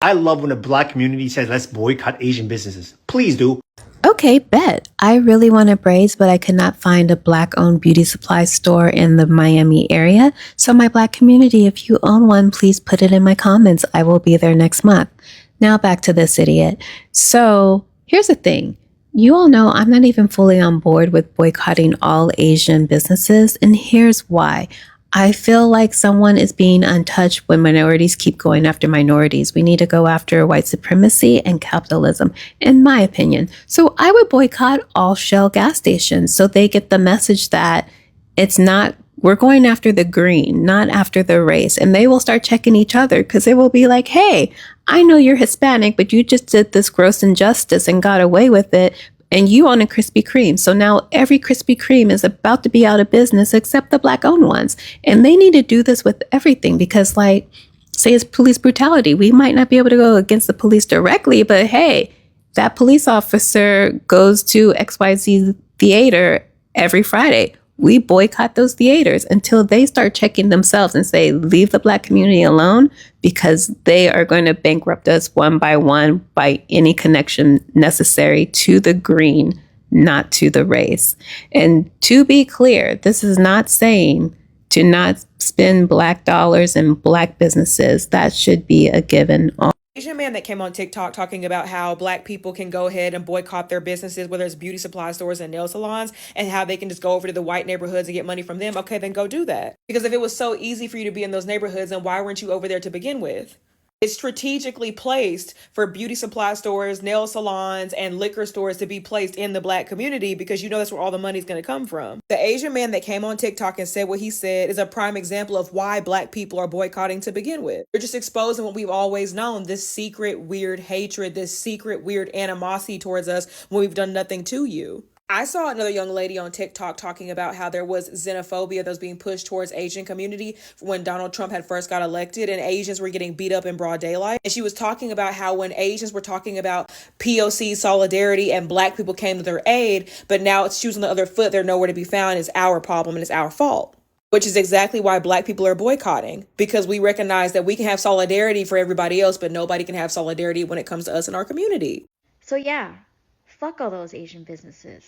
I love when the black community says, let's boycott Asian businesses. Please do. Okay, bet. I really wanted braids, but I could not find a black owned beauty supply store in the Miami area. So, my black community, if you own one, please put it in my comments. I will be there next month. Now, back to this idiot. So, here's the thing. You all know I'm not even fully on board with boycotting all Asian businesses, and here's why. I feel like someone is being untouched when minorities keep going after minorities. We need to go after white supremacy and capitalism, in my opinion. So I would boycott all Shell gas stations so they get the message that it's not, we're going after the green, not after the race. And they will start checking each other because it will be like, hey, I know you're Hispanic, but you just did this gross injustice and got away with it. And you own a Krispy Kreme. So now every Krispy Kreme is about to be out of business except the black owned ones. And they need to do this with everything because, like, say it's police brutality. We might not be able to go against the police directly, but hey, that police officer goes to XYZ theater every Friday. We boycott those theaters until they start checking themselves and say, leave the black community alone because they are going to bankrupt us one by any connection necessary to the green, not to the race. And to be clear, this is not saying to not spend black dollars in black businesses. That should be a given. Asian man that came on TikTok talking about how black people can go ahead and boycott their businesses, whether it's beauty supply stores and nail salons, and how they can just go over to the white neighborhoods and get money from them. Okay, then go do that. Because if it was so easy for you to be in those neighborhoods, then why weren't you over there to begin with? It's strategically placed for beauty supply stores, nail salons, and liquor stores to be placed in the black community because you know that's where all the money's going to come from. The Asian man that came on TikTok and said what he said is a prime example of why black people are boycotting to begin with. They're just exposing what we've always known, this secret weird hatred, this secret weird animosity towards us when we've done nothing to you. I saw another young lady on TikTok talking about how there was xenophobia that was being pushed towards Asian community when Donald Trump had first got elected and Asians were getting beat up in broad daylight. And she was talking about how when Asians were talking about POC solidarity and black people came to their aid, but now it's shoes on the other foot, they're nowhere to be found. It's our problem and it's our fault. Which is exactly why black people are boycotting, because we recognize that we can have solidarity for everybody else, but nobody can have solidarity when it comes to us in our community. So yeah, fuck all those Asian businesses.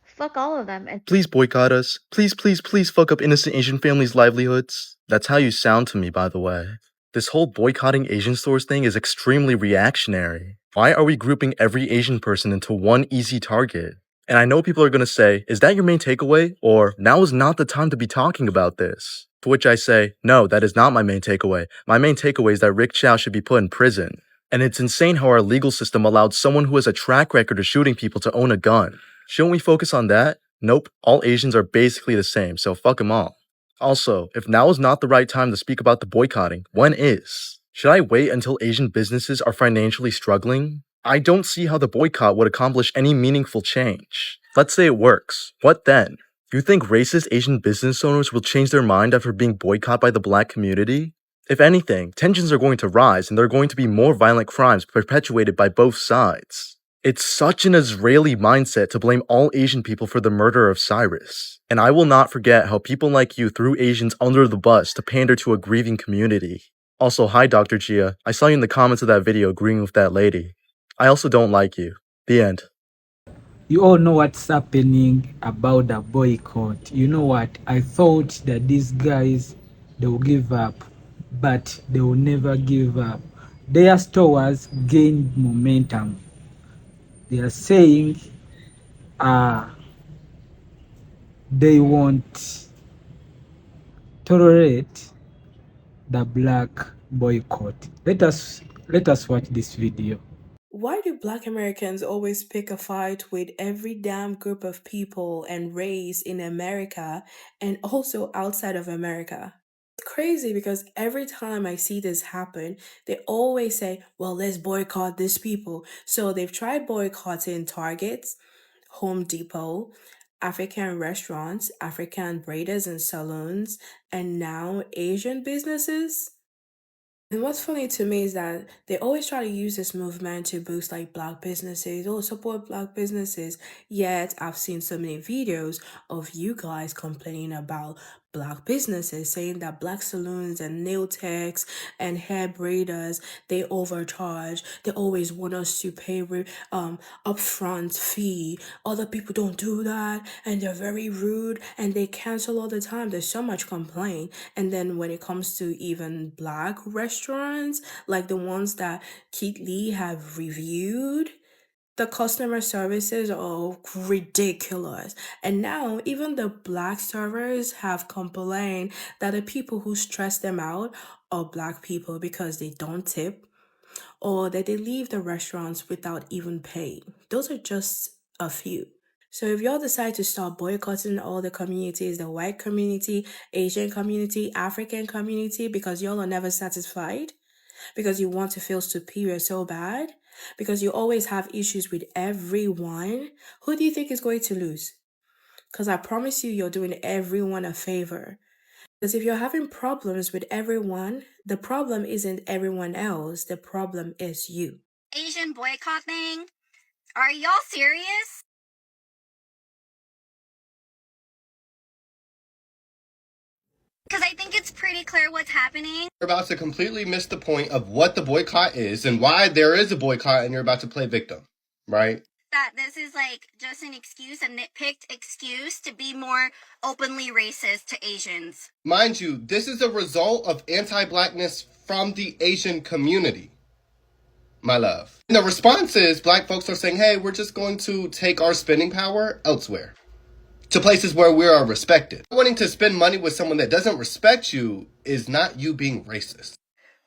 Fuck all of them and Please boycott us. Please, please, please fuck up innocent Asian families' livelihoods. That's how you sound to me, by the way. This whole boycotting Asian stores thing is extremely reactionary. Why are we grouping every Asian person into one easy target? And I know people are gonna say, is that your main takeaway? Or, now is not the time to be talking about this. To which I say, no, that is not my main takeaway. My main takeaway is that Rick Chow should be put in prison. And it's insane how our legal system allowed someone who has a track record of shooting people to own a gun. Shouldn't we focus on that? Nope, all Asians are basically the same, so fuck them all. Also, if now is not the right time to speak about the boycotting, when is? Should I wait until Asian businesses are financially struggling? I don't see how the boycott would accomplish any meaningful change. Let's say it works. What then? You think racist Asian business owners will change their mind after being boycotted by the black community? If anything, tensions are going to rise and there are going to be more violent crimes perpetuated by both sides. It's such an Israeli mindset to blame all Asian people for the murder of Cyrus. And I will not forget how people like you threw Asians under the bus to pander to a grieving community. Also, hi Dr. Gia, I saw you in the comments of that video agreeing with that lady. I also don't like you. The end. You all know what's happening about the boycott. You know what? I thought that these guys, they will give up, but they will never give up. Their stores gained momentum. They are saying they won't tolerate the black boycott. Let us watch this video. Why do Black Americans always pick a fight with every damn group of people and race in America and also outside of America? It's crazy because every time I see this happen, they always say, well, let's boycott these people. So they've tried boycotting Targets, Home Depot, African restaurants, African braiders and salons, and now Asian businesses. And what's funny to me is that they always try to use this movement to boost like black businesses or support black businesses. Yet I've seen so many videos of you guys complaining about black businesses, saying that black salons and nail techs and hair braiders, they overcharge. They always want us to pay upfront fee. Other people don't do that, and they're very rude, and they cancel all the time. There's so much complaint. And then when it comes to even black restaurants, like the ones that Keith Lee have reviewed, the customer services are ridiculous. And now even the black servers have complained that the people who stress them out are black people because they don't tip or that they leave the restaurants without even paying. Those are just a few. So if y'all decide to start boycotting all the communities, the white community, Asian community, African community, because y'all are never satisfied, because you want to feel superior so bad, because you always have issues with everyone, who do you think is going to lose? Because I promise you, you're doing everyone a favor. Because if you're having problems with everyone, the problem isn't everyone else, the problem is you. Asian boycott thing? Are y'all serious? Because I think it's pretty clear what's happening. You're about to completely miss the point of what the boycott is and why there is a boycott, and you're about to play victim, right? That this is like just an excuse, a nitpicked excuse to be more openly racist to Asians. Mind you, this is a result of anti-blackness from the Asian community, my love. And the response is black folks are saying, hey, we're just going to take our spending power elsewhere, to places where we are respected. Wanting to spend money with someone that doesn't respect you is not you being racist.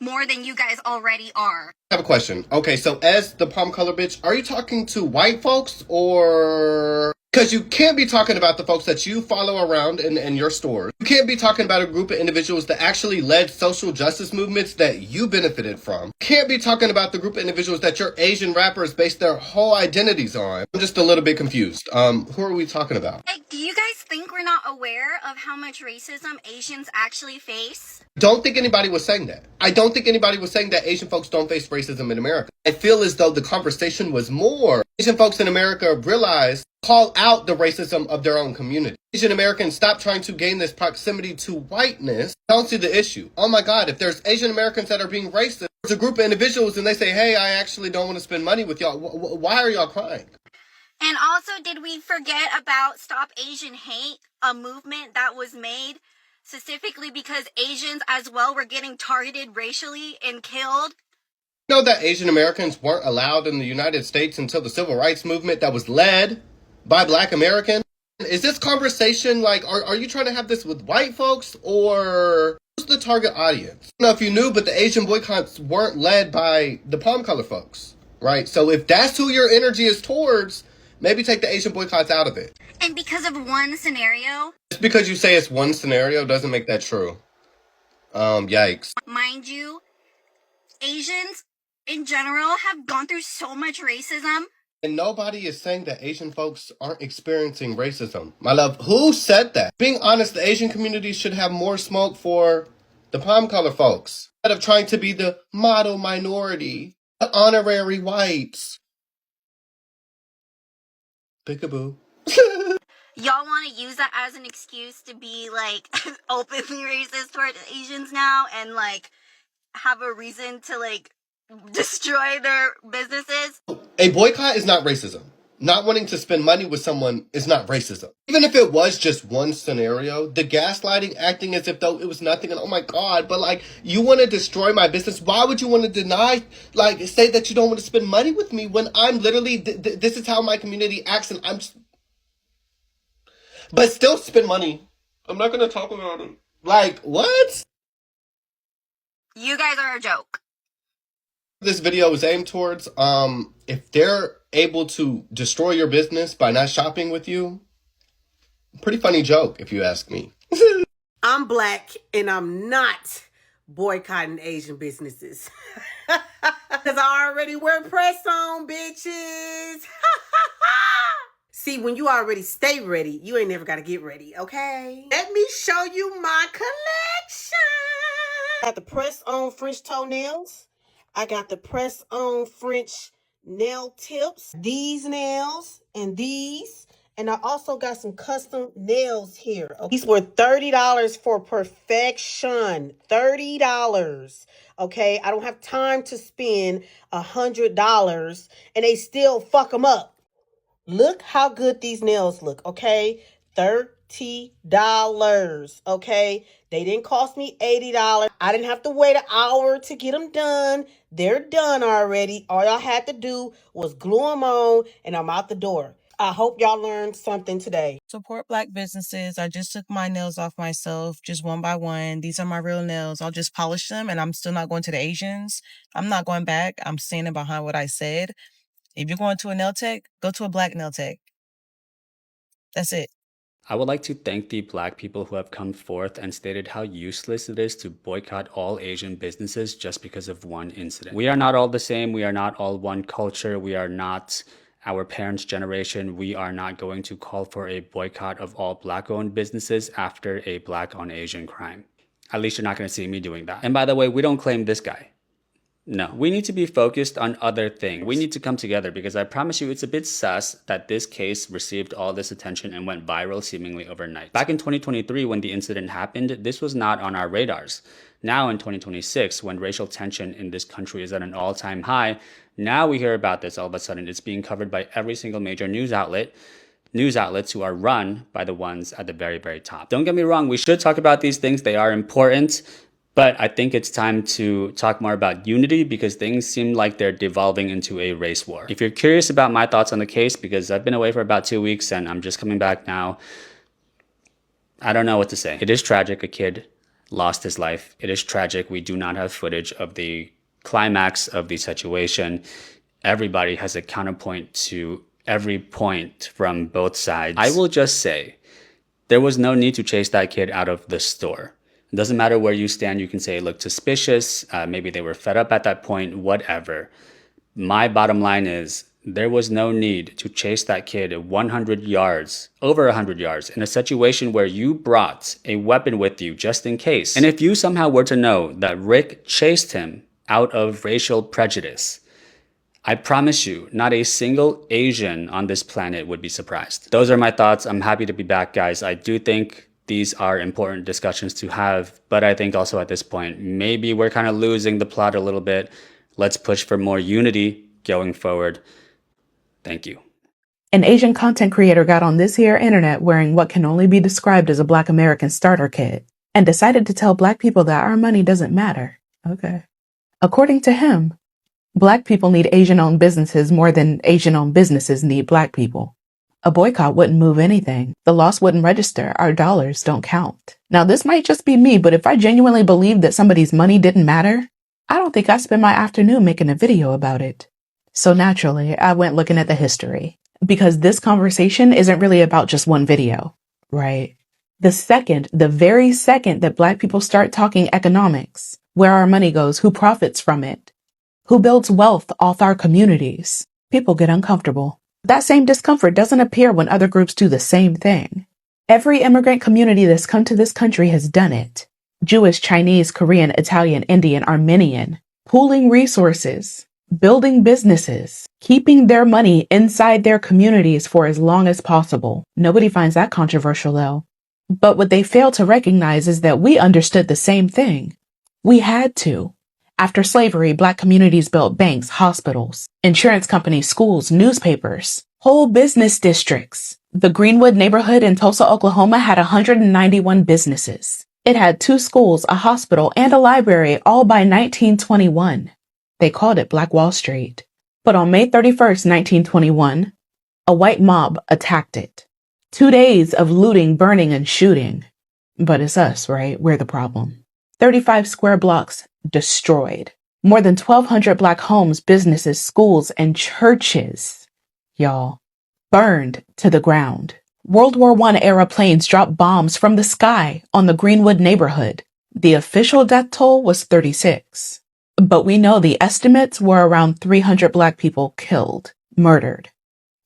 More than you guys already are. I have a question. Okay, so as the palm color bitch, are you talking to white folks or... Because you can't be talking about the folks that you follow around in your stores. You can't be talking about a group of individuals that actually led social justice movements that you benefited from. You can't be talking about the group of individuals that your Asian rappers base their whole identities on. I'm just a little bit confused. Who are we talking about? Like, do you guys think we're not aware of how much racism Asians actually face? Don't think anybody was saying that. I don't think anybody was saying that Asian folks don't face racism in America. I feel as though the conversation was more Asian folks in America realize, call out the racism of their own community. Asian Americans stop trying to gain this proximity to whiteness. Don't see the issue. Oh my God, if there's Asian Americans that are being racist, there's a group of individuals and they say, hey, I actually don't want to spend money with y'all. Why are y'all crying? And also, did we forget about Stop Asian Hate, a movement that was made specifically because Asians as well were getting targeted racially and killed? You know that Asian Americans weren't allowed in the United States until the civil rights movement that was led by black Americans? Is this conversation like, are you trying to have this with white folks or who's the target audience? I don't know if you knew, but the Asian boycotts weren't led by the palm color folks, right? So if that's who your energy is towards, maybe take the Asian boycotts out of it. And because of one scenario? Just because you say it's one scenario doesn't make that true. Yikes. Mind you, Asians in general have gone through so much racism. And nobody is saying that Asian folks aren't experiencing racism. My love, who said that? Being honest, the Asian community should have more smoke for the palm color folks. Instead of trying to be the model minority, the honorary whites. Peekaboo. Y'all want to use that as an excuse to be like openly racist towards Asians now and like have a reason to like destroy their businesses? A boycott is not racism. Not wanting to spend money with someone is not racism. Even if it was just one scenario, the gaslighting, acting as if though it was nothing, and oh my God, but like, you want to destroy my business. Why would you want to deny, like, say that you don't want to spend money with me when I'm literally, this is how my community acts, and I'm just, but still spend money. I'm not going to talk about it. Like, what? You guys are a joke. This video is aimed towards, if they're able to destroy your business by not shopping with you, pretty funny joke if you ask me. I'm black and I'm not boycotting Asian businesses. Because I already wear press on, bitches. See, when you already stay ready, you ain't never got to get ready, okay? Let me show you my collection. I got the press on French toenails. I got the press-on French nail tips, these nails, and these. And I also got some custom nails here. These were $30 for perfection. $30. Okay, I don't have time to spend $100 and they still fuck them up. Look how good these nails look, okay? $30, okay? They didn't cost me $80. I didn't have to wait an hour to get them done. They're done already. All y'all had to do was glue them on and I'm out the door. I hope y'all learned something today. Support Black businesses. I just took my nails off myself, just one by one. These are my real nails. I'll just polish them, and I'm still not going to the Asians. I'm not going back. I'm standing behind what I said. If you're going to a nail tech, go to a Black nail tech. That's it. I would like to thank the Black people who have come forth and stated how useless it is to boycott all Asian businesses just because of one incident. We are not all the same. We are not all one culture. We are not our parents' generation. We are not going to call for a boycott of all Black-owned businesses after a Black on Asian crime. At least you're not going to see me doing that. And by the way, we don't claim this guy. No, we need to be focused on other things. We need to come together because I promise you it's a bit sus that this case received all this attention and went viral seemingly overnight. Back in 2023 when the incident happened, this was not on our radars. Now in 2026, when racial tension in this country is at an all-time high, now we hear about this all of a sudden. It's being covered by every single major news outlets who are run by the ones at the very, very top. Don't get me wrong, we should talk about these things. They are important. But I think it's time to talk more about unity because things seem like they're devolving into a race war. If you're curious about my thoughts on the case, because I've been away for about 2 weeks and I'm just coming back now, I don't know what to say. It is tragic a kid lost his life. It is tragic we do not have footage of the climax of the situation. Everybody has a counterpoint to every point from both sides. I will just say, there was no need to chase that kid out of the store. It doesn't matter where you stand. You can say it looked suspicious. Maybe they were fed up at that point, whatever. My bottom line is there was no need to chase that kid 100 yards, over 100 yards, in a situation where you brought a weapon with you just in case. And if you somehow were to know that Rick chased him out of racial prejudice, I promise you, not a single Asian on this planet would be surprised. Those are my thoughts. I'm happy to be back, guys. I do think these are important discussions to have, but I think also at this point, maybe we're kind of losing the plot a little bit. Let's push for more unity going forward. Thank you. An Asian content creator got on this here internet wearing what can only be described as a Black American starter kit and decided to tell Black people that our money doesn't matter. Okay. According to him, Black people need Asian-owned businesses more than Asian-owned businesses need Black people. A boycott wouldn't move anything. The loss wouldn't register. Our dollars don't count. Now, this might just be me, but if I genuinely believed that somebody's money didn't matter, I don't think I'd spend my afternoon making a video about it. So naturally, I went looking at the history. Because this conversation isn't really about just one video, right? The very second that Black people start talking economics, where our money goes, who profits from it, who builds wealth off our communities, people get uncomfortable. That same discomfort doesn't appear when other groups do the same thing. Every immigrant community that's come to this country has done it. Jewish, Chinese, Korean, Italian, Indian, Armenian, pooling resources, building businesses, keeping their money inside their communities for as long as possible. Nobody finds that controversial though. But what they fail to recognize is that we understood the same thing. We had to. After slavery, Black communities built banks, hospitals, insurance companies, schools, newspapers, whole business districts. The Greenwood neighborhood in Tulsa, Oklahoma had 191 businesses. It had 2 schools, a hospital, and a library, all by 1921. They called it Black Wall Street. But on May 31st, 1921, a white mob attacked it. 2 days of looting, burning, and shooting. But it's us, right? We're the problem. 35 square blocks destroyed. More than 1,200 Black homes, businesses, schools, and churches, y'all, burned to the ground. World War I era planes dropped bombs from the sky on the Greenwood neighborhood. The official death toll was 36. But we know the estimates were around 300 Black people killed, murdered.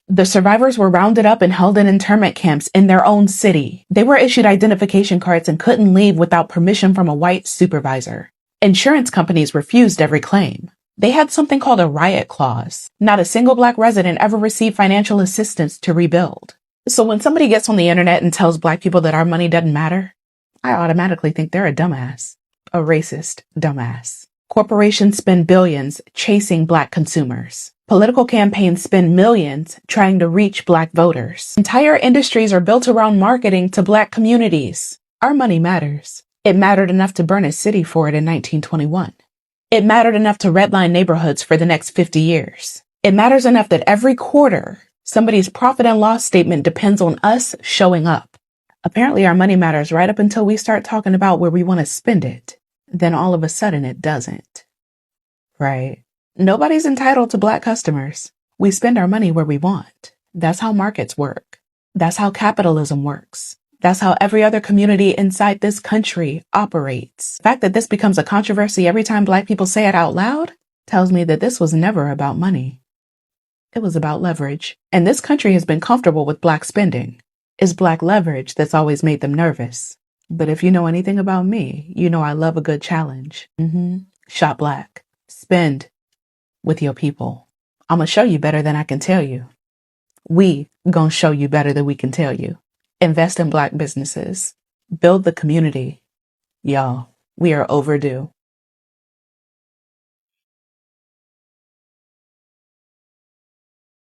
The survivors were rounded up and held in internment camps in their own city. They were issued identification cards and couldn't leave without permission from a white supervisor. Insurance companies refused every claim. They had something called a riot clause. Not a single Black resident ever received financial assistance to rebuild. So when somebody gets on the internet and tells black people that our money doesn't matter, I automatically think they're a dumbass. A racist dumbass. Corporations spend billions chasing black consumers. Political campaigns spend millions trying to reach black voters. Entire industries are built around marketing to black communities. Our money matters. It mattered enough to burn a city for it in 1921. It mattered enough to redline neighborhoods for the next 50 years. It matters enough that every quarter, somebody's profit and loss statement depends on us showing up. Apparently our money matters right up until we start talking about where we want to spend it. Then all of a sudden it doesn't. Right? Nobody's entitled to black customers. We spend our money where we want. That's how markets work. That's how capitalism works. That's how every other community inside this country operates. The fact that this becomes a controversy every time black people say it out loud tells me that this was never about money. It was about leverage. And this country has been comfortable with black spending. It's black leverage that's always made them nervous. But if you know anything about me, you know I love a good challenge. Shop black. Spend with your people. I'm gonna show you better than I can tell you. We gonna show you better than we can tell you. Invest in black businesses. Build the community. Y'all, we are overdue.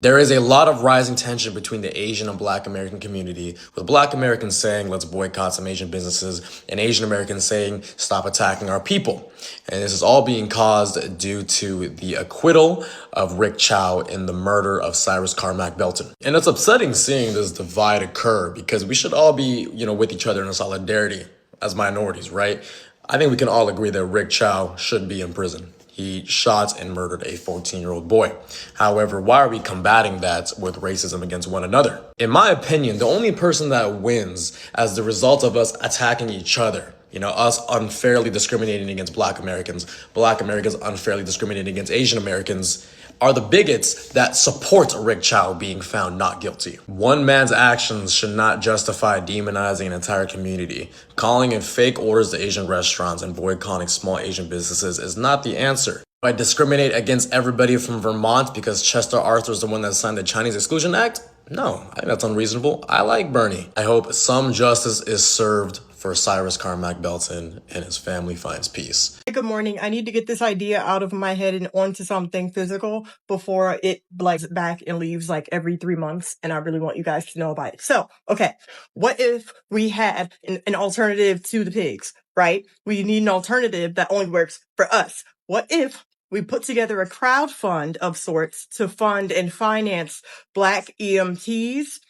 There is a lot of rising tension between the Asian and Black American community, with Black Americans saying, let's boycott some Asian businesses, and Asian Americans saying, stop attacking our people. And this is all being caused due to the acquittal of Rick Chow in the murder of Cyrus Carmack Belton. And it's upsetting seeing this divide occur, because we should all be, with each other in solidarity as minorities, right? I think we can all agree that Rick Chow should be in prison. He shot and murdered a 14-year-old boy. However, why are we combating that with racism against one another? In my opinion, the only person that wins as the result of us attacking each other, us unfairly discriminating against Black Americans unfairly discriminating against Asian Americans, are the bigots that support Rick Chow being found not guilty. One man's actions should not justify demonizing an entire community. Calling in fake orders to Asian restaurants and boycotting small Asian businesses is not the answer. Do I discriminate against everybody from Vermont because Chester Arthur is the one that signed the Chinese Exclusion Act? No, I think that's unreasonable. I like Bernie. I hope some justice is served for Cyrus Carmack Belton and his family finds peace. Good morning. I need to get this idea out of my head and onto something physical before it back and leaves every 3 months. And I really want you guys to know about it. So, okay. What if we had an alternative to the pigs, right? We need an alternative that only works for us. What if we put together a crowd fund of sorts to fund and finance Black EMTs,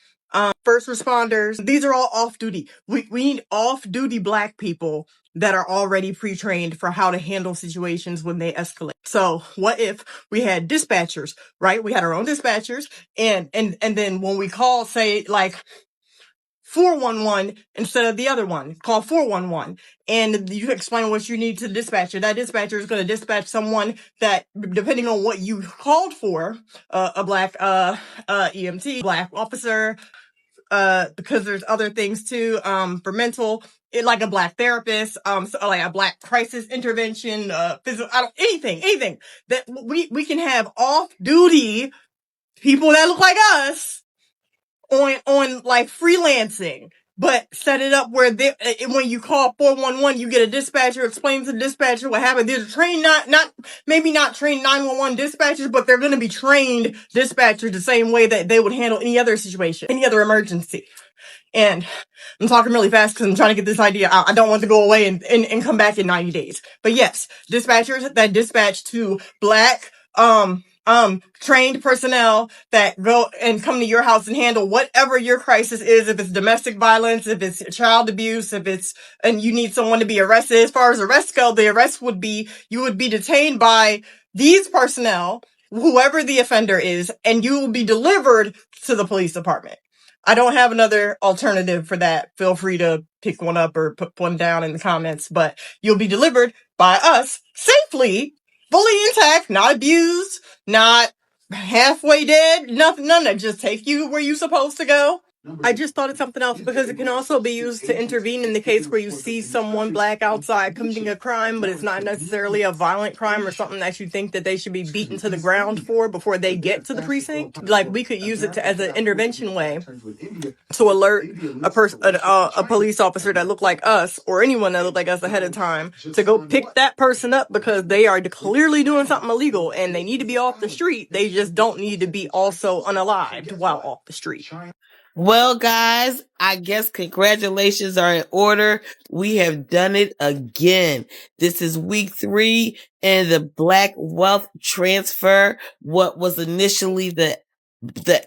first responders? These are all off duty. We need off duty Black people that are already pre-trained for how to handle situations when they escalate. So what if we had dispatchers, right? We had our own dispatchers, and then when we call, say 411 instead of the other one, call 411, and you explain what you need to the dispatcher. That dispatcher is going to dispatch someone that, depending on what you called for, a Black EMT, Black officer, because there's other things too, for mental, like a Black therapist, so like a Black crisis intervention, physical, anything that we can have off duty people that look like us on freelancing, but set it up where when you call 411, you get a dispatcher, explain to the dispatcher what happened. They're trained, maybe not trained 911 dispatchers, but they're going to be trained dispatchers the same way that they would handle any other situation, any other emergency. And I'm talking really fast because I'm trying to get this idea out. I don't want to go away and come back in 90 days. But yes, dispatchers that dispatch to Black, trained personnel that go and come to your house and handle whatever your crisis is. If it's domestic violence, if it's child abuse, and you need someone to be arrested. As far as arrests go, the arrest would be, you would be detained by these personnel, whoever the offender is, and you will be delivered to the police department. I don't have another alternative for that. Feel free to pick one up or put one down in the comments, but you'll be delivered by us safely, fully intact, not abused, not halfway dead, none of that. Just take you where you're supposed to go. I just thought of something else because it can also be used to intervene in the case where you see someone black outside committing a crime, but it's not necessarily a violent crime or something that you think that they should be beaten to the ground for before they get to the precinct. Like we could use it as an intervention way to alert a police officer that looked like us or anyone that looked like us ahead of time to go pick that person up because they are clearly doing something illegal and they need to be off the street. They just don't need to be also unalived while off the street. Well, guys, I guess congratulations are in order. We have done it again. This is week 3 and the Black Wealth Transfer. What was initially the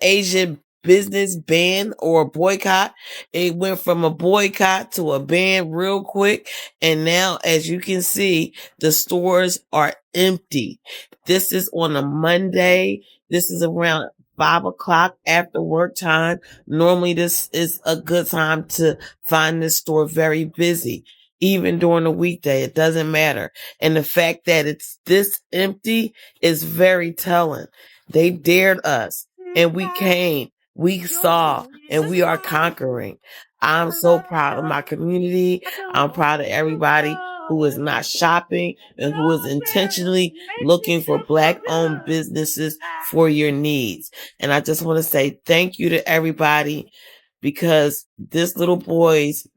Asian business ban or boycott. It went from a boycott to a ban real quick. And now, as you can see, the stores are empty. This is on a Monday. This is around 5 o'clock after work time. Normally this is a good time to find this store very busy. Even during the weekday, it doesn't matter. And the fact that it's this empty is very telling. They dared us and we came, we saw, and we are conquering. I'm so proud of my community. I'm proud of everybody who is not shopping and who is intentionally looking for Black-owned businesses for your needs. And I just want to say thank you to everybody because this little boy's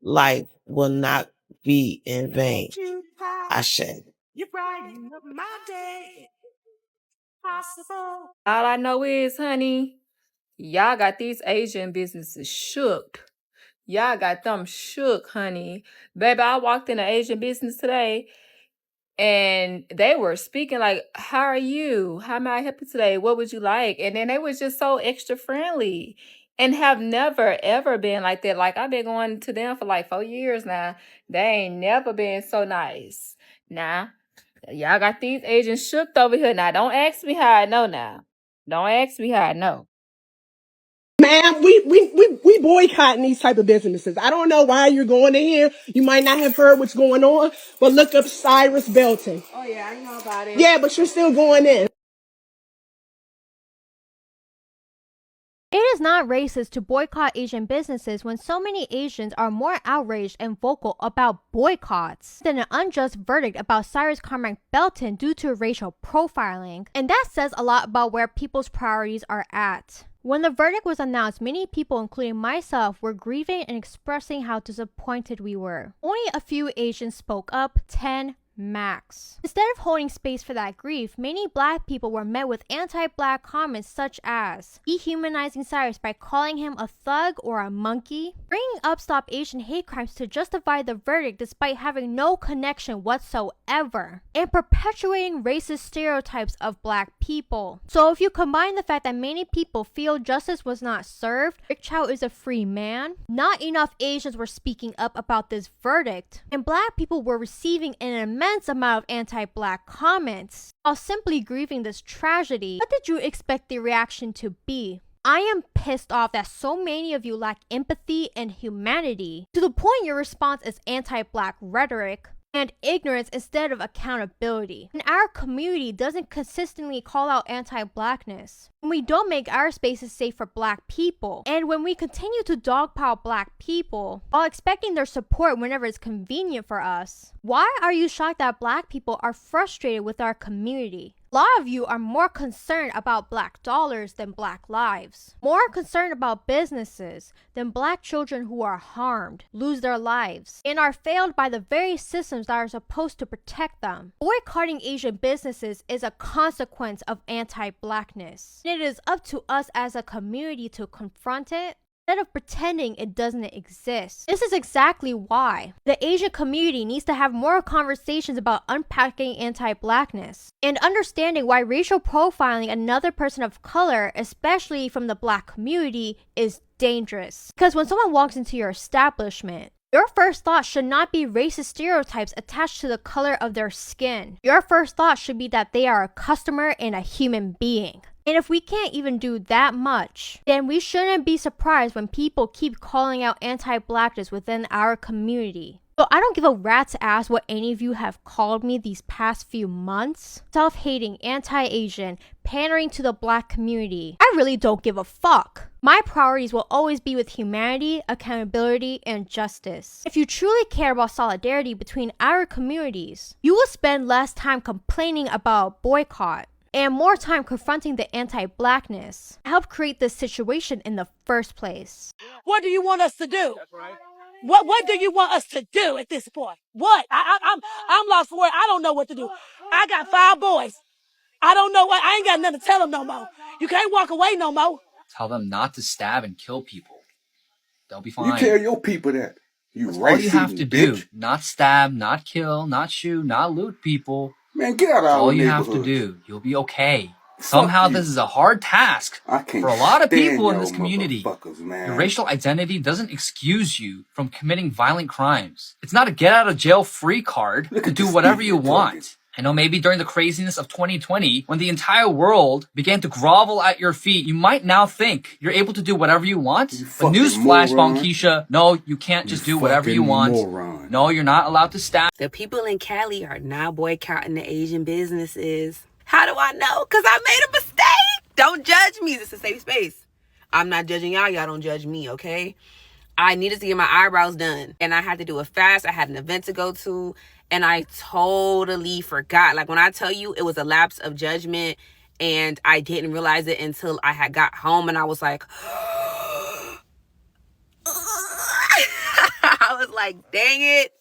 life will not be in vain. Ashe. All I know is, honey, y'all got these Asian businesses shook. Y'all got them shook, honey. Baby, I walked in an Asian business today and they were speaking like, how are you? How may I help you today? What would you like? And then they was just so extra friendly and have never, ever been like that. Like, I've been going to them for like 4 years now. They ain't never been so nice. Now, y'all got these Asians shook over here. Now, don't ask me how I know now. Don't ask me how I know. Ma'am, we boycotting these type of businesses. I don't know why you're going in here. You might not have heard what's going on, but look up Cyrus Belton. Oh, yeah, I know about it. Yeah, but you're still going in. It is not racist to boycott Asian businesses when so many Asians are more outraged and vocal about boycotts than an unjust verdict about Cyrus Carmack Belton due to racial profiling. And that says a lot about where people's priorities are at. When the verdict was announced, many people, including myself, were grieving and expressing how disappointed we were. Only a few Asians spoke up, 10 max. Instead of holding space for that grief, many Black people were met with anti-Black comments such as dehumanizing Cyrus by calling him a thug or a monkey, bringing up Stop Asian hate crimes to justify the verdict despite having no connection whatsoever, and perpetuating racist stereotypes of Black people. So if you combine the fact that many people feel justice was not served, Rick Chow is a free man, not enough Asians were speaking up about this verdict, and Black people were receiving an immense amount of anti-Black comments while simply grieving this tragedy, what did you expect the reaction to be? I am pissed off that so many of you lack empathy and humanity to the point your response is anti-Black rhetoric and ignorance instead of accountability. And our community doesn't consistently call out anti-Blackness. When we don't make our spaces safe for Black people, and when we continue to dogpile Black people while expecting their support whenever it's convenient for us, why are you shocked that Black people are frustrated with our community? A lot of you are more concerned about Black dollars than Black lives, more concerned about businesses than Black children who are harmed, lose their lives, and are failed by the very systems that are supposed to protect them. Boycotting Asian businesses is a consequence of anti-Blackness. It is up to us as a community to confront it instead of pretending it doesn't exist. This is exactly why the Asian community needs to have more conversations about unpacking anti-Blackness and understanding why racial profiling another person of color, especially from the Black community, is dangerous. Because when someone walks into your establishment, your first thought should not be racist stereotypes attached to the color of their skin. Your first thought should be that they are a customer and a human being. And if we can't even do that much, then we shouldn't be surprised when people keep calling out anti-Blackness within our community. So I don't give a rat's ass what any of you have called me these past few months. Self-hating, anti-Asian, pandering to the black community. I really don't give a fuck. My priorities will always be with humanity, accountability, and justice. If you truly care about solidarity between our communities, you will spend less time complaining about boycott and more time confronting the anti-blackness. Help create this situation in the first place. What do you want us to do? What do you want us to do at this point? What? I'm lost for it. I don't know what to do. I got 5 boys. I don't know what. I ain't got nothing to tell them no more. You can't walk away no more. Tell them not to stab and kill people. They'll be fine. You tell your people that. That's all you have to do. Not stab, not kill, not shoot, not loot people. Man, get out of our all you have to do. You'll be okay. Somehow this is a hard task for a lot of people in this community. Your racial identity doesn't excuse you from committing violent crimes. It's not a get out of jail free card to do whatever you want. I know maybe during the craziness of 2020, when the entire world began to grovel at your feet, you might now think you're able to do whatever you want. But newsflash, Bonkeisha, no, you can't just do whatever you want. No, you're not allowed to stab. The people in Cali are now boycotting the Asian businesses. How do I know? Because I made a mistake. Don't judge me. This is a safe space. I'm not judging y'all. Y'all don't judge me, okay? I needed to get my eyebrows done. And I had to do it fast. I had an event to go to. And I totally forgot. Like, when I tell you it was a lapse of judgment and I didn't realize it until I had got home and I was like... I was like, dang it.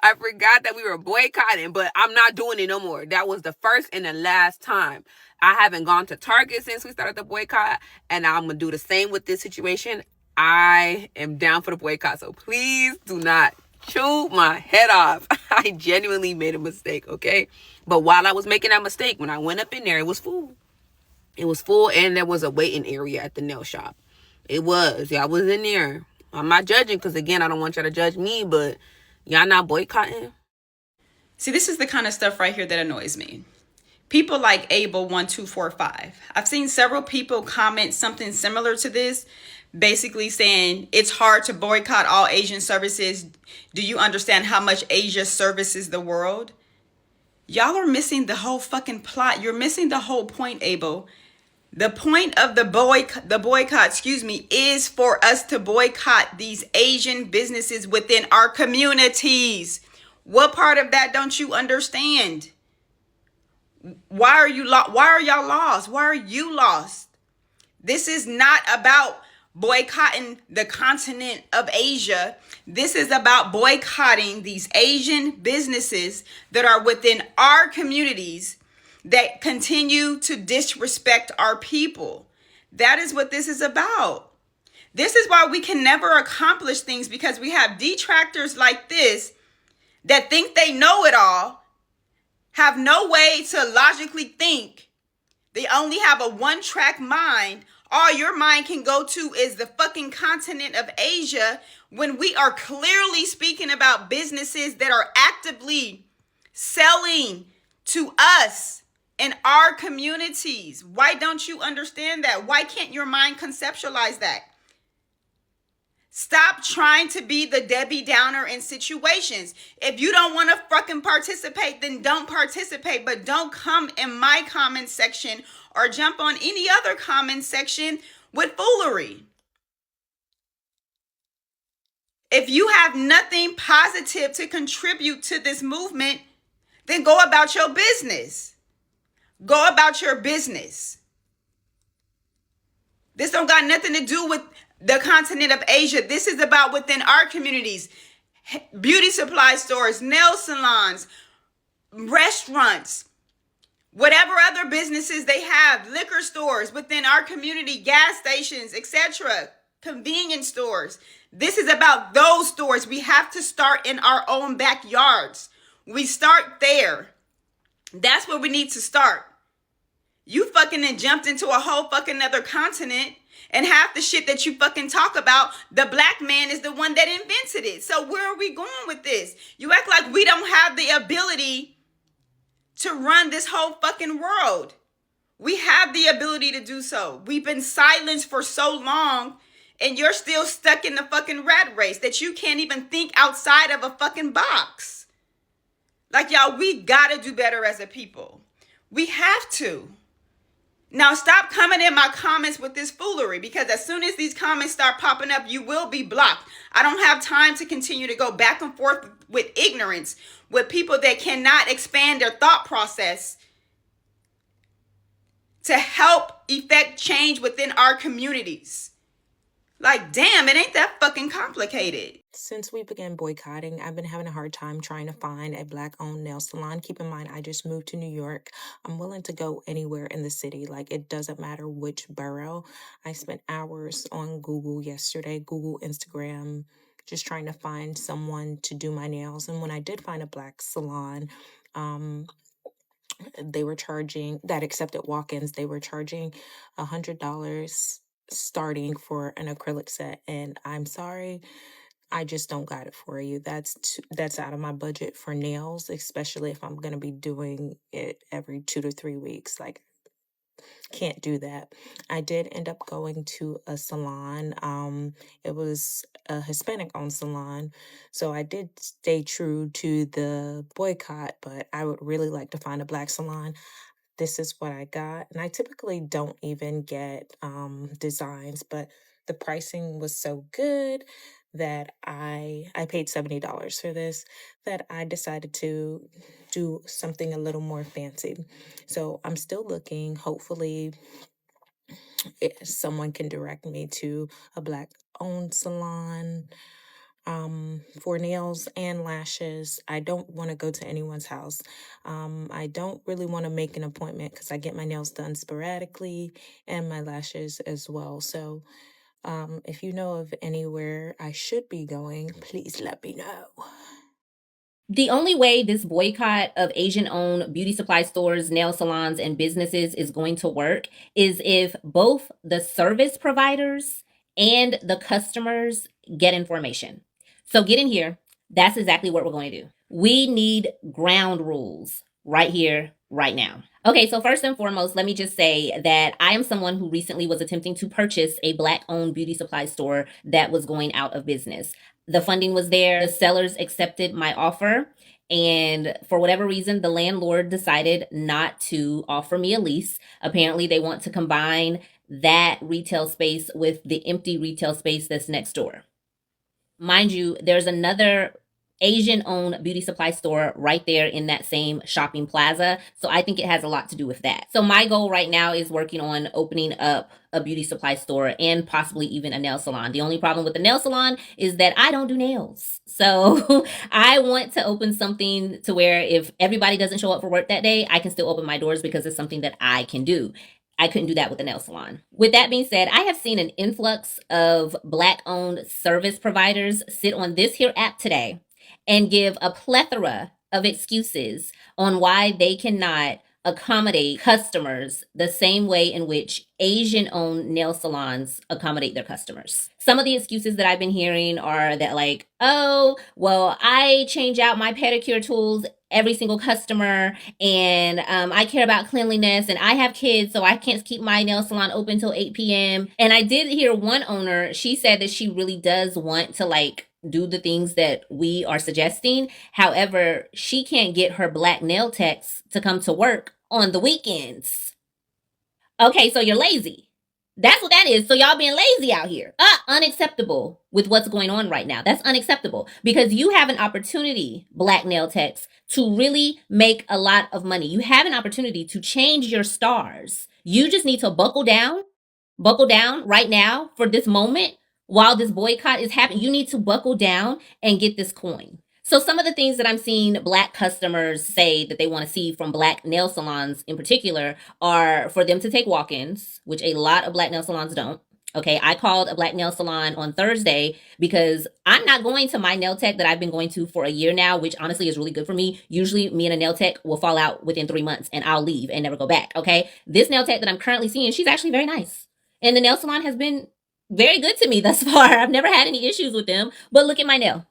I forgot that we were boycotting, but I'm not doing it no more. That was the first and the last time. I haven't gone to Target since we started the boycott, and I'm going to do the same with this situation. I am down for the boycott, so please do not chew my head off. I genuinely made a mistake, okay? But while I was making that mistake, when I went up in there, it was full. It was full, and there was a waiting area at the nail shop. It was. Y'all was in there. I'm not judging because, again, I don't want y'all to judge me, but y'all not boycotting? See, this is the kind of stuff right here that annoys me. People like Abel1245. I've seen several people comment something similar to this, basically saying it's hard to boycott all Asian services. Do you understand how much Asia services the world? Y'all are missing the whole fucking plot. You're missing the whole point, Abel. The point of the boycott, is for us to boycott these Asian businesses within our communities. What part of that don't you understand? Why are y'all lost? Why are you lost? This is not about boycotting the continent of Asia. This is about boycotting these Asian businesses that are within our communities that continue to disrespect our people. That is what this is about. This is why we can never accomplish things, because we have detractors like this that think they know it all, have no way to logically think. They only have a one-track mind. All your mind can go to is the fucking continent of Asia, when we are clearly speaking about businesses that are actively selling to us in our communities. Why don't you understand that? Why can't your mind conceptualize that? Stop trying to be the Debbie Downer in situations. If you don't want to fucking participate, then don't participate. But don't come in my comment section or jump on any other comment section with foolery. If you have nothing positive to contribute to this movement, then go about your business. Go about your business. This don't got nothing to do with the continent of Asia. This is about within our communities. Beauty supply stores, nail salons, restaurants, whatever other businesses they have, liquor stores within our community, gas stations, etc., convenience stores. This is about those stores. We have to start in our own backyards. We start there. That's where we need to start. You fucking then jumped into a whole fucking other continent, and half the shit that you fucking talk about, the black man is the one that invented it. So where are we going with this? You act like we don't have the ability to run this whole fucking world. We have the ability to do so. We've been silenced for so long And you're still stuck in the fucking rat race that you can't even think outside of a fucking box. Like, y'all, we gotta do better as a people. We have to. Now, stop coming in my comments with this foolery, because as soon as these comments start popping up, you will be blocked. I don't have time to continue to go back and forth with ignorance, with people that cannot expand their thought process to help effect change within our communities. Like, damn, it ain't that fucking complicated. Since we began boycotting, I've been having a hard time trying to find a Black-owned nail salon. Keep in mind, I just moved to New York. I'm willing to go anywhere in the city. Like, it doesn't matter which borough. I spent hours on Google yesterday, Google, Instagram, just trying to find someone to do my nails. And when I did find a Black salon, they were charging, that accepted walk-ins, they were charging $100 starting for an acrylic set. And I'm sorry, I just don't got it for you. That's out of my budget for nails, especially if I'm going to be doing it every 2 to 3 weeks. Like, can't do that. I did end up going to a salon. It was a Hispanic-owned salon, so I did stay true to the boycott, but I would really like to find a Black salon. This is what I got. And I typically don't even get designs, but the pricing was so good that I paid $70 for this, that I decided to do something a little more fancy. So I'm still looking. Hopefully someone can direct me to a Black-owned salon for nails and lashes. I don't want to go to anyone's house. I don't really want to make an appointment because I get my nails done sporadically and my lashes as well. So if you know of anywhere I should be going, please let me know. The only way this boycott of Asian-owned beauty supply stores, nail salons, and businesses is going to work is if both the service providers and the customers get information. So get in here. That's exactly what we're going to do. We need ground rules right here, right now. Okay, so first and foremost, let me just say that I am someone who recently was attempting to purchase a Black-owned beauty supply store that was going out of business. The funding was there. The sellers accepted my offer. And for whatever reason, the landlord decided not to offer me a lease. Apparently, they want to combine that retail space with the empty retail space that's next door. Mind you, there's another Asian-owned beauty supply store right there in that same shopping plaza. So I think it has a lot to do with that. So my goal right now is working on opening up a beauty supply store and possibly even a nail salon. The only problem with the nail salon is that I don't do nails. So I want to open something to where if everybody doesn't show up for work that day, I can still open my doors because it's something that I can do. I couldn't do that with the nail salon. With that being said, I have seen an influx of Black-owned service providers sit on this here app today and give a plethora of excuses on why they cannot accommodate customers the same way in which Asian-owned nail salons accommodate their customers. Some of the excuses that I've been hearing are that like, oh, well, I change out my pedicure tools every single customer, and I care about cleanliness, and I have kids, so I can't keep my nail salon open till 8 p.m. And I did hear one owner, she said that she really does want to like do the things that we are suggesting. However, she can't get her Black nail techs to come to work on the weekends. Okay, so you're lazy. That's what that is. So y'all being lazy out here. Unacceptable with what's going on right now. That's unacceptable because you have an opportunity, Black nail techs, to really make a lot of money. You have an opportunity to change your stars. You just need to buckle down right now for this moment while this boycott is happening. You need to buckle down and get this coin. So some of the things that I'm seeing Black customers say that they want to see from Black nail salons in particular are for them to take walk-ins, which a lot of Black nail salons don't. Okay, I called a Black nail salon on Thursday because I'm not going to my nail tech that I've been going to for a year now, which honestly is really good for me. Usually me and a nail tech will fall out within 3 months and I'll leave and never go back, okay? This nail tech that I'm currently seeing, she's actually very nice. And the nail salon has been very good to me thus far. I've never had any issues with them, but look at my nail.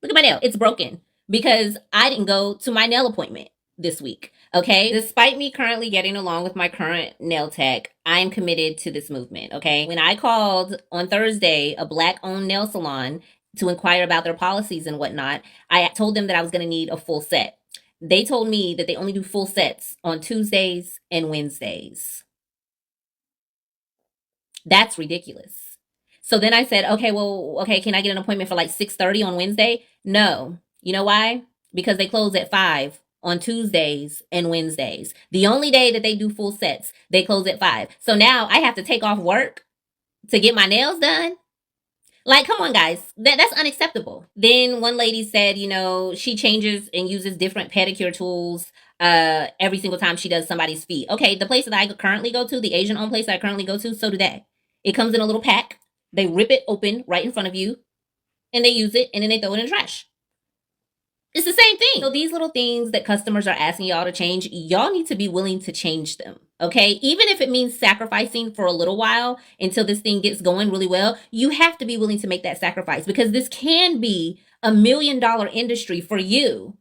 Look at my nail. It's broken because I didn't go to my nail appointment this week. Okay, despite me currently getting along with my current nail tech, I am committed to this movement. Okay, when I called on Thursday a Black owned nail salon to inquire about their policies and whatnot, I told them that I was going to need a full set. They told me that they only do full sets on Tuesdays and Wednesdays. That's ridiculous. So then I said, okay, can I get an appointment for like 6:30 on Wednesday? No. You know why? Because they close at 5 on Tuesdays and Wednesdays. The only day that they do full sets, they close at 5. So now I have to take off work to get my nails done. Like, come on, guys. That's unacceptable. Then one lady said, she changes and uses different pedicure tools every single time she does somebody's feet. Okay, the place that I currently go to, the Asian owned place that I currently go to, so do they. It comes in a little pack. They rip it open right in front of you, and they use it, and then they throw it in the trash. It's the same thing. So these little things that customers are asking y'all to change, y'all need to be willing to change them. Okay? Even if it means sacrificing for a little while until this thing gets going really well, you have to be willing to make that sacrifice, because this can be $1 million industry for you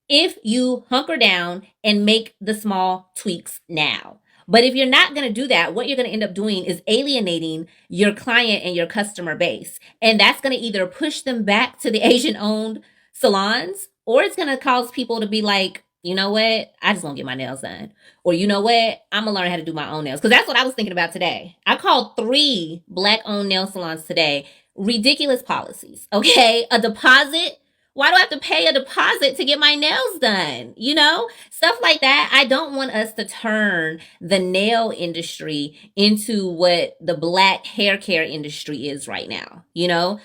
if you hunker down and make the small tweaks now. But if you're not going to do that, what you're going to end up doing is alienating your client and your customer base. And that's going to either push them back to the Asian owned salons, or it's going to cause people to be like, you know what? I just want to get my nails done. Or you know what? I'm going to learn how to do my own nails. Because that's what I was thinking about today. I called 3 Black owned nail salons today. Ridiculous policies. Okay. A deposit. Why do I have to pay a deposit to get my nails done? Stuff like that. I don't want us to turn the nail industry into what the Black hair care industry is right now.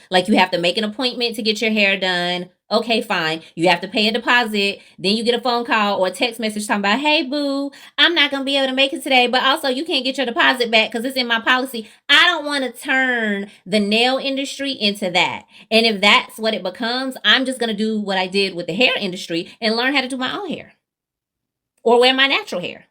Like, you have to make an appointment to get your hair done. Okay, fine. You have to pay a deposit. Then you get a phone call or a text message talking about, hey, boo, I'm not going to be able to make it today, but also you can't get your deposit back because it's in my policy. I don't want to turn the nail industry into that. And if that's what it becomes, I'm just going to do what I did with the hair industry and learn how to do my own hair or wear my natural hair.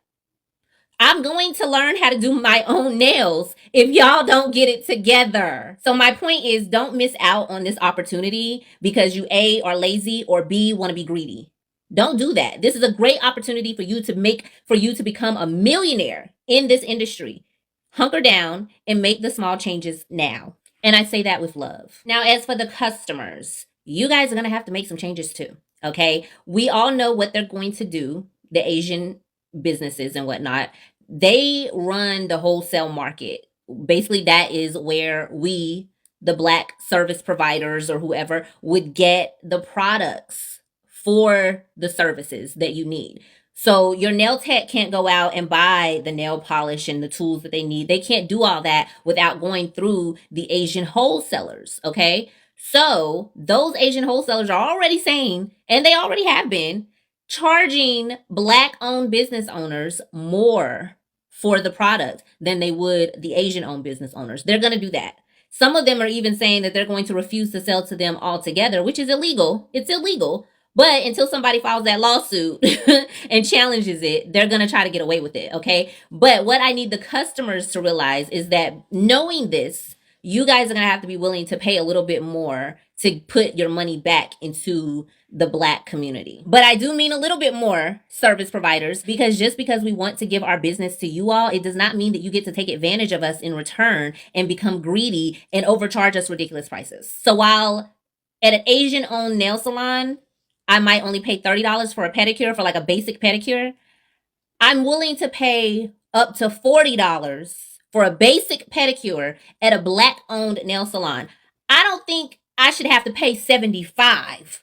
I'm going to learn how to do my own nails if y'all don't get it together. So my point is, don't miss out on this opportunity because you A, are lazy, or B, want to be greedy. Don't do that. This is a great opportunity for you to become a millionaire in this industry. Hunker down and make the small changes now. And I say that with love. Now, as for the customers, you guys are going to have to make some changes too. Okay. We all know what they're going to do, the Asian businesses and whatnot. They run the wholesale market. Basically, that is where we, the Black service providers or whoever, would get the products for the services that you need. So your nail tech can't go out and buy the nail polish and the tools that they need. They can't do all that without going through the Asian wholesalers, okay? So those Asian wholesalers are already saying, and they already have been, charging Black-owned business owners more for the product than they would the Asian-owned business owners. They're going to do that. Some of them are even saying that they're going to refuse to sell to them altogether, which is illegal. It's illegal. But until somebody files that lawsuit and challenges it, they're going to try to get away with it, okay? But what I need the customers to realize is that knowing this, you guys are going to have to be willing to pay a little bit more to put your money back into the Black community. But I do mean a little bit more, service providers, because just because we want to give our business to you all, it does not mean that you get to take advantage of us in return and become greedy and overcharge us ridiculous prices. So while at an Asian-owned nail salon, I might only pay $30 for a pedicure, for like a basic pedicure, I'm willing to pay up to $40 for a basic pedicure at a Black-owned nail salon. I don't think I should have to pay $75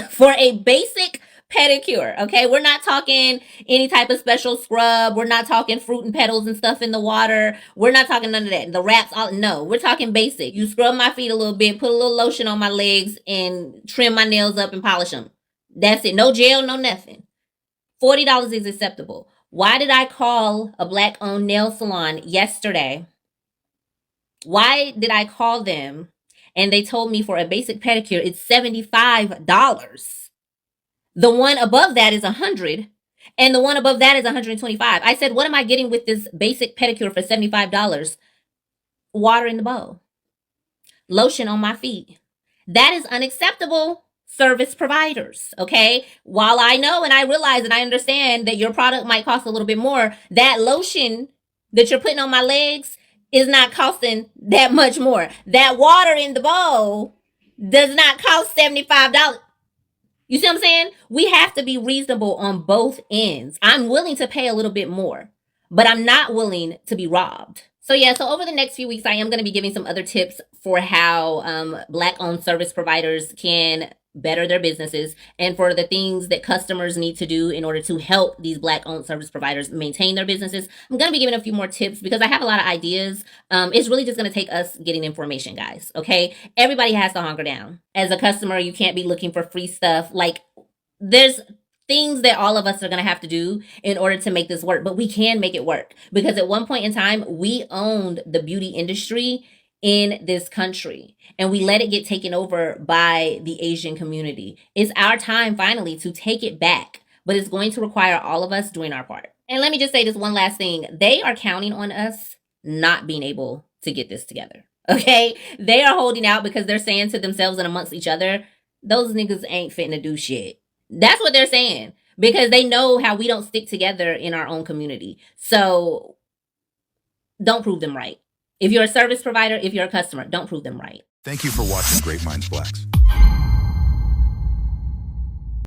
for a basic pedicure, okay? We're not talking any type of special scrub. We're not talking fruit and petals and stuff in the water. We're not talking none of that. The wraps, no, we're talking basic. You scrub my feet a little bit, put a little lotion on my legs, and trim my nails up and polish them. That's it. No gel, no nothing. $40 is acceptable. Why did I call a Black-owned nail salon yesterday? Why did I call them and they told me for a basic pedicure it's $75? The one above that is $100, and the one above that is $125. I said, what am I getting with this basic pedicure for $75? Water in the bowl, lotion on my feet. That is unacceptable. service providers. Okay. While I know and I realize and I understand that your product might cost a little bit more, that lotion that you're putting on my legs is not costing that much more. That water in the bowl does not cost $75. You see what I'm saying? We have to be reasonable on both ends. I'm willing to pay a little bit more, but I'm not willing to be robbed. So yeah, so over the next few weeks, I am going to be giving some other tips for how Black-owned service providers can better their businesses and for the things that customers need to do in order to help these Black-owned service providers maintain their businesses. I'm going to be giving a few more tips because I have a lot of ideas. It's really just going to take us getting information, guys, okay? Everybody has to hunker down. As a customer, you can't be looking for free stuff. Like, there's things that all of us are going to have to do in order to make this work, but we can make it work because at one point in time, we owned the beauty industry in this country and we let it get taken over by the Asian community. It's our time finally to take it back, but it's going to require all of us doing our part. And let me just say this one last thing. They are counting on us not being able to get this together. Okay? They are holding out because they're saying to themselves and amongst each other, those niggas ain't fitting to do shit. That's what they're saying because they know how we don't stick together in our own community. So don't prove them right. If you're a service provider, if you're a customer, don't prove them right. Thank you for watching Great Minds Blacks.